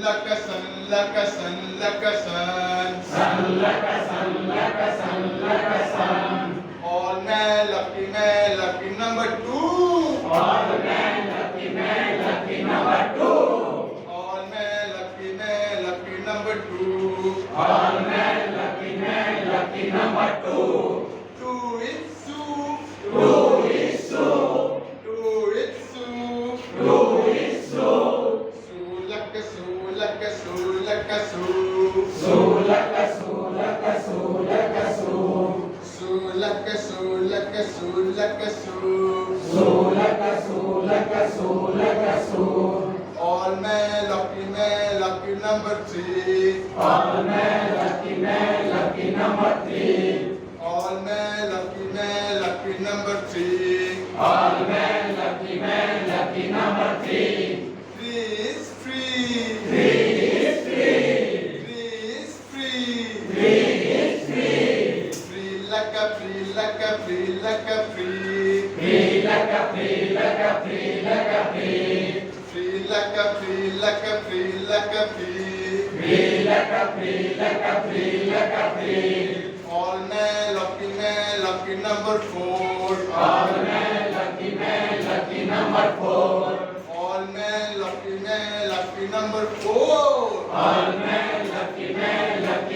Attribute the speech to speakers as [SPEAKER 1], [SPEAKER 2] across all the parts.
[SPEAKER 1] laka san laka san laka san.
[SPEAKER 2] Sun laka sun laka sun laka sun.
[SPEAKER 1] All man lucky number two.
[SPEAKER 2] All man lucky number two.
[SPEAKER 1] All man lucky number two.
[SPEAKER 2] All man lucky number two.
[SPEAKER 1] Two is two.
[SPEAKER 2] Two is two.
[SPEAKER 1] Two is two.
[SPEAKER 2] Two is two.
[SPEAKER 1] Sulaka sulaka sulaka su.
[SPEAKER 2] Sulaka sulaka sulaka su.
[SPEAKER 1] Sulaka sulaka sulaka su.
[SPEAKER 2] Sulaka sulaka sulaka su.
[SPEAKER 1] All man lucky number three.
[SPEAKER 2] All man lucky number three.
[SPEAKER 1] All man lucky number three.
[SPEAKER 2] All man lucky number three.
[SPEAKER 1] Three is free.
[SPEAKER 2] Three is free.
[SPEAKER 1] Three is free.
[SPEAKER 2] Three is free.
[SPEAKER 1] Free laka free laka free laka free.
[SPEAKER 2] Free laka free laka free laka free.
[SPEAKER 1] Free laka free laka free laka free.
[SPEAKER 2] Free laka free laka free laka free.
[SPEAKER 1] All man lucky number four.
[SPEAKER 2] All man lucky number four.
[SPEAKER 1] All man lucky number four.
[SPEAKER 2] All man lucky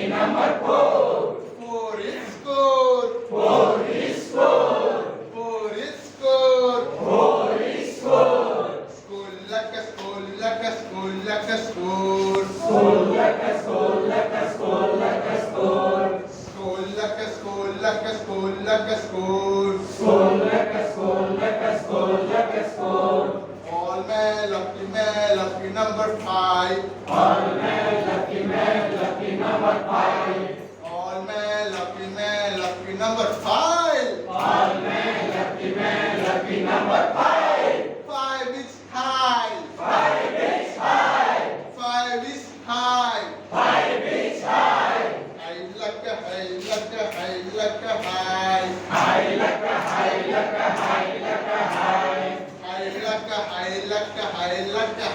[SPEAKER 2] number four.
[SPEAKER 1] Four is score.
[SPEAKER 2] Four is score.
[SPEAKER 1] Four is score.
[SPEAKER 2] Four is score.
[SPEAKER 1] School laka school laka school laka score.
[SPEAKER 2] School laka school laka school laka score.
[SPEAKER 1] School laka school laka school laka score.
[SPEAKER 2] School laka school laka school laka score.
[SPEAKER 1] All man lucky number five.
[SPEAKER 2] All man lucky number five.
[SPEAKER 1] All man lucky number five.
[SPEAKER 2] All man lucky number five.
[SPEAKER 1] Five is high.
[SPEAKER 2] Five is high.
[SPEAKER 1] Five is high.
[SPEAKER 2] Five is high.
[SPEAKER 1] High laka high laka high laka high.
[SPEAKER 2] High laka high laka high laka high.
[SPEAKER 1] High laka high laka high laka